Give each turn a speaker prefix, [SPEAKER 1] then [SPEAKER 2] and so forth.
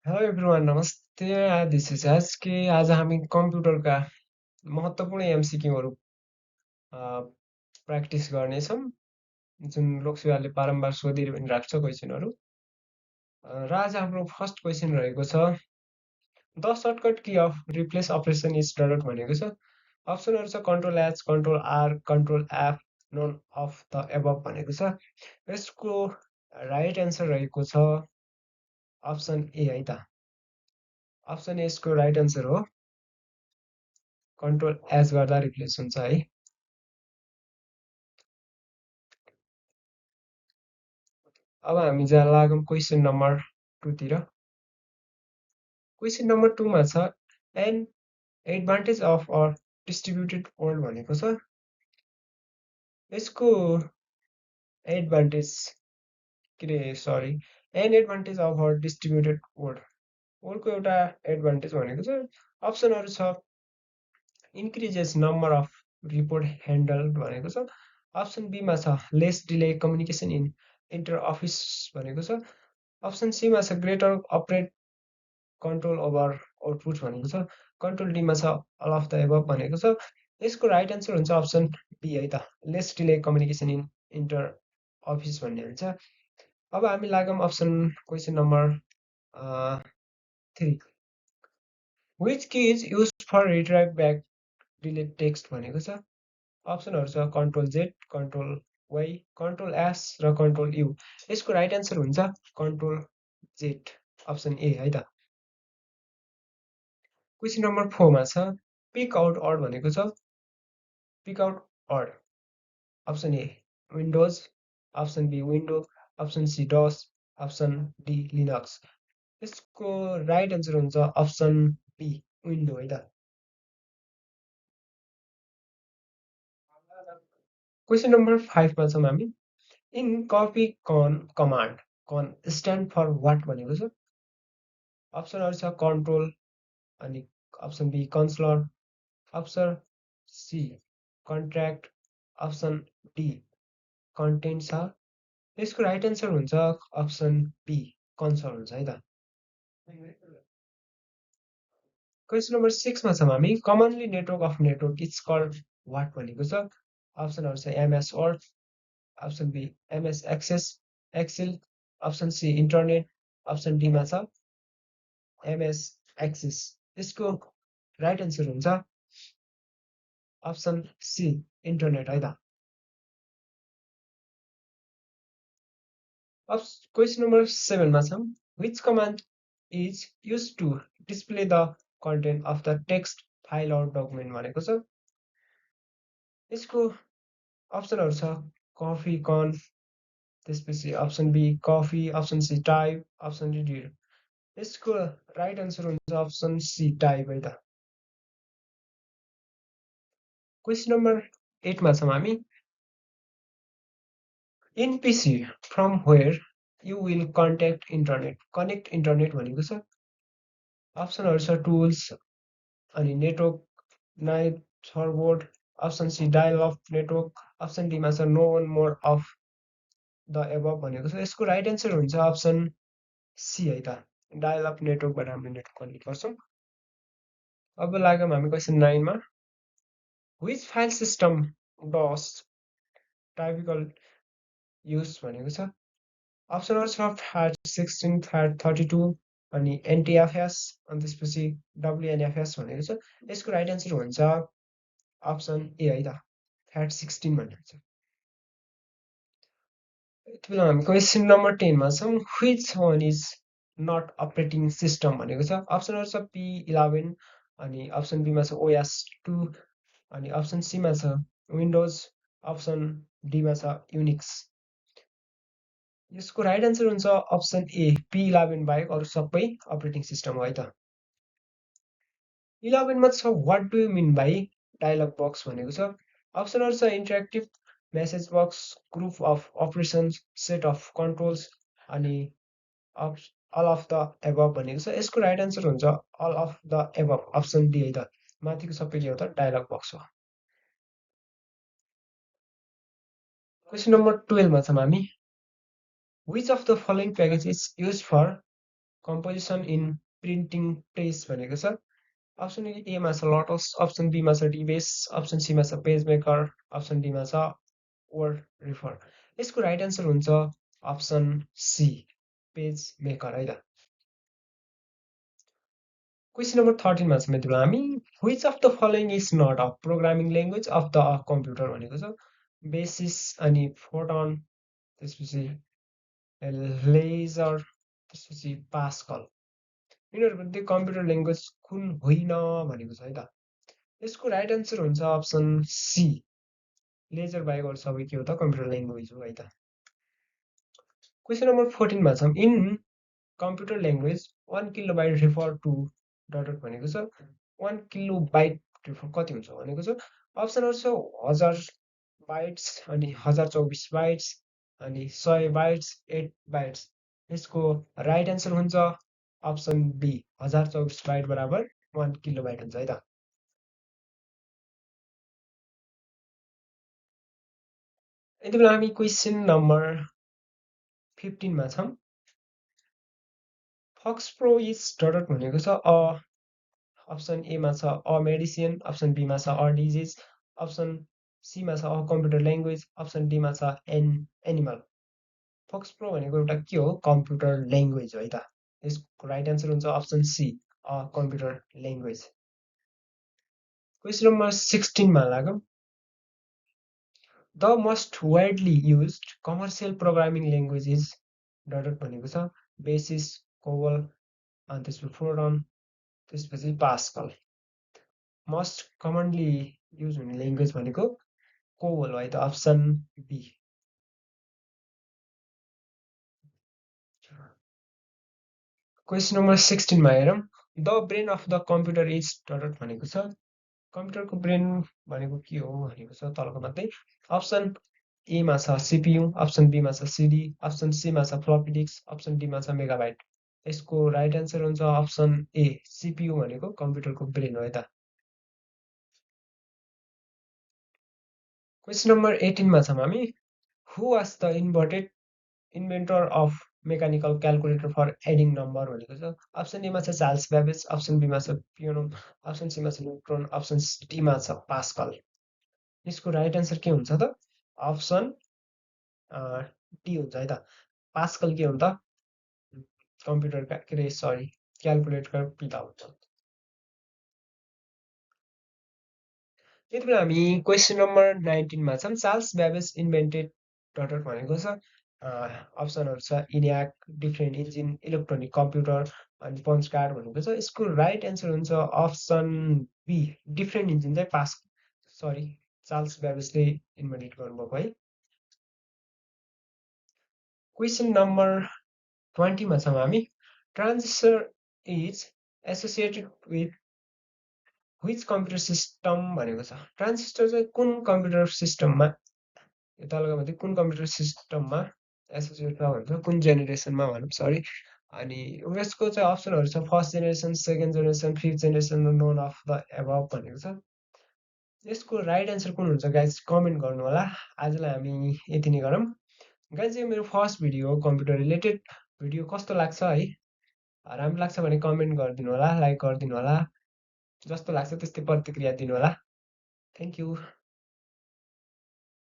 [SPEAKER 1] Hello everyone नमस्ते this is SK आज हामी कम्प्युटरका महत्त्वपूर्ण एमसिक्यूहरू प्र्याक्टिस गर्नेछौँ जुन लोकसेवाले बारम्बार सोधिरहन्छ क्वेसनहरू र आज हाम्रो फर्स्ट क्वेसन रहेको छ the shortcut key of replace operation is dot भनेको छ अप्सनहरू छ control H control R control F none of the above भनेको छ यसको राइट एन्सर रहेको छ अप्सन ए है त अप्सन ए यसको राइट एन्सर हो कन्ट्रोल एच गर्दा रिप्लेस हुन्छ है अब हामी जहाँ लागौँ क्वेसन नम्बर 2 तिर क्वेसन नम्बर 2 मा छ an advantage of a distributed world भनेको छ यसको एडभान्टेज के अरे sorry an advantage of a distributed world वर्ल्डको एउटा एडभान्टेज भनेको छ अप्सनहरू छ increases number of report handle भनेको छ अप्सन बीमा छ less delay communication in inter office भनेको छ अप्सन सीमा छ greater operate control over output भनेको छ कन्ट्रोल डीमा छ अल अफ द एबभ भनेको छ यसको राइट एन्सर हुन्छ अप्सन बी है त less delay communication in inter office भन्ने हुन्छ अब हामी लागौँ option question number 3 which key is use for retrieve back delete text भनेको छ अप्सनहरू छ control Z control Y control S र कन्ट्रोल यु यसको राइट एन्सर हुन्छ कन्ट्रोल जेड अप्सन ए है त क्वेसन नम्बर 4 मा छ पिक आउट अड भनेको छ pick out odd option A Windows option B window option C DOS option D Linux यसको राइट एन्सर हुन्छ अप्सन बी विन्डो है त क्वेसन नम्बर 5 मा छौँ हामी in copy con command con stand for what भनेको छ अप्सनहरू छ कन्ट्रोल अनि option B consular option C contract option D content छ यसको राइट एन्सर हुन्छ अप्सन बी कन्सोल हुन्छ है त क्वेसन नम्बर 6 मा छौँ हामी commonly network of network it's called what भनेको छ अप्सनहरू छ MS Word option B MS Access Excel option C internet option डीमा छ एमएस एक्सेस यसको राइट एन्सर हुन्छ अप्सन सी इन्टरनेट है त क्वेसन नम्बर 7 मा छौँ which command is use to display the content of the text file or document भनेको छ यसको अप्सनहरू छ कफी कन त्यसपछि option B copy option C type option D did यसको राइट एन्सर हुन्छ अप्सन सी टाइप है त क्वेसन नम्बर 8 मा छौँ हामी in PC from where you will connect internet भनेको छ अप्सनहरू छ टुल्स अनि network night server option C dial of network option डीमा छ no one more of the above भनेको छ यसको राइट एन्सर हुन्छ अप्सन सी है त डायल अफ नेटवर्कबाट हामीले नेटवर्क कनेक्ट गर्छौँ अब लाग्यौँ हामी क्वेसन 9 मा which file system does typical use भनेको छ अप्सनहरू छ FAT16 FAT32 अनि NTFS अनि त्यसपछि WNFS भनेको छ यसको राइट एन्सर हुन्छ अप्सन ए है त FAT16 भन्ने हुन्छ यति बेला हामी क्वेसन नम्बर 10 मा छौँ which one is not operating system भनेको छ अप्सनहरू छ P11 अनि अप्सन बी मा छ OS2 अनि अप्सन सी मा छ विन्डोज अप्सन डी मा छ युनिक्स यसको राइट एन्सर हुन्छ अप्सन ए P11 बाहेक अरू सबै अपरेटिङ सिस्टम हो है त 11 मा छ what do you mean by dialog box भनेको छ अप्सनहरू छ interactive message box group of operations set of controls अनि अल अफ द एबभ भनेको छ यसको राइट एन्सर हुन्छ all of the above option D है त माथिको सबै के हो त डायलग बक्स हो क्वेसन नम्बर 12 मा छौँ हामी which of the following package is use for composition in printing press भनेको छ। अप्सन एमा छ लटस, अप्सन बीमा छ डिबेस, अप्सन सीमा छ पेज मेकर, अप्सन डीमा छ वर्ड रिफर। यसको राइट एन्सर हुन्छ अप्सन सी पेज मेकर है त। क्वेसन नम्बर 13 मा छ मित्र हामी which of the following is not a programming language of the computer भनेको छ। बेसिस अनि फोटन, त्यसपछि लेजर, त्यसपछि पास्कल। यिनीहरूमध्ये कम्प्युटर ल्याङ्ग्वेज कुन होइन भनेको छ है त। यसको राइट एन्सर हुन्छ अप्सन सी लेजर बाहेक अरू सबै के हो त कम्प्युटर ल्याङ्ग्वेज हो है त। क्वेसन नम्बर 14 मा छौँ in computer language 1 kilobyte refer to dot भनेको छ। 1 किलोबाइट रिफर कति हुन्छ भनेको छ। अप्सनहरू छ 1000 बाइट्स अनि 1024 बाइट्स अनि 100 बाइट्स 8 बाइट्स। यसको राइट एन्सर हुन्छ अप्सन बी 1024 बाइट बराबर 1 किलोबाइट हुन्छ है त। यति बेला हामी क्वेसन नम्बर 15 मा छौँ। फक्स प्रो इज डट भनेको छ अप्सन एमा छ अ मेडिसिन, अप्सन बीमा छ अ डिजिज, अप्सन सीमा छ अ कम्प्युटर ल्याङ्ग्वेज, अप्सन डीमा छ एन एनिमल। फक्स प्रो भनेको एउटा के हो कम्प्युटर ल्याङ्ग्वेज हो है त। यसको राइट एन्सर हुन्छ option C a computer language. Question number 16 मा लागौँ। The most widely used commercial programming language is dot भनेको छ बेसिस, कोवल, अनि त्यसपछि फोरन, त्यसपछि पास्कल। मोस्ट कमनली युज हुने ल्याङ्ग्वेज भनेको कोवल है त अप्सन बी। क्वेसन नम्बर 16 मा हेरौँ। The brain of the computer is dot भनेको छ। कम्प्युटरको ब्रेन भनेको के हो भनेको छ तलको मध्ये। अप्सन एमा छ सिपियु, अप्सन बीमा छ सिडी, अप्सन सीमा छ फ्लपी डिस्क, अप्सन डीमा छ मेगाबाइट। यसको राइट एन्सर हुन्छ अप्सन ए सिपियु भनेको कम्प्युटरको ब्रेन हो है त। क्वेसन नम्बर 18 मा छौँ हामी। Who was the inventor of mechanical calculator for adding number भनेको छ। अप्सन एमा छ चार्ल्स ब्याबेज, अप्सन बीमा छ पियोनो, अप्सन सीमा छ न्युट्रोन, अप्सन डीमा छ पास्कल। यसको राइट एन्सर के हुन्छ त अप्सन डी हुन्छ है त। पास्कल के हो त कम्प्युटरका के अरे सरी क्यालकुलेटरका पिता हुन्छ। यति बेला हामी क्वेसन नम्बर 19 मा छौँ। चार्ल्स ब्याबेज इन्भेन्टेड डट भनेको छ। अप्सनहरू छ इन्याक, डिफ्रेन्ट इन्जिन, इलेक्ट्रोनिक कम्प्युटर अनि पन्च कार्ड भनेको छ। यसको राइट एन्सर हुन्छ अप्सन बी डिफ्रेन्ट इन्जिन चाहिँ चार्ल्स ब्याबेजले इन्भेन्टेड गर्नुभएको है। क्वेसन नम्बर 20 मा छौँ हामी। Transistor is associated with which computer system भनेको छ। ट्रान्जिस्टर चाहिँ कुन कम्प्युटर सिस्टममा तलको मध्ये कुन कम्प्युटर सिस्टममा एसोसिएट छ भन्छ कुन जेनेरेसनमा भनौँ सरी। अनि यसको चाहिँ अप्सनहरू छ first generation, second generation, fifth generation, known of the above भनेको छ। यसको राइट एन्सर कुन हुन्छ गाइज कमेन्ट गर्नु होला। आजलाई हामी यति नै गरौँ। गाइज यो मेरो फर्स्ट भिडियो हो कम्प्युटर रिलेटेड। भिडियो कस्तो लाग्छ है राम्रो लाग्छ भने कमेन्ट गरिदिनु होला, लाइक गरिदिनु होला। जस्तो लाग्छ त्यस्तै प्रतिक्रिया दिनु होला। Thank you.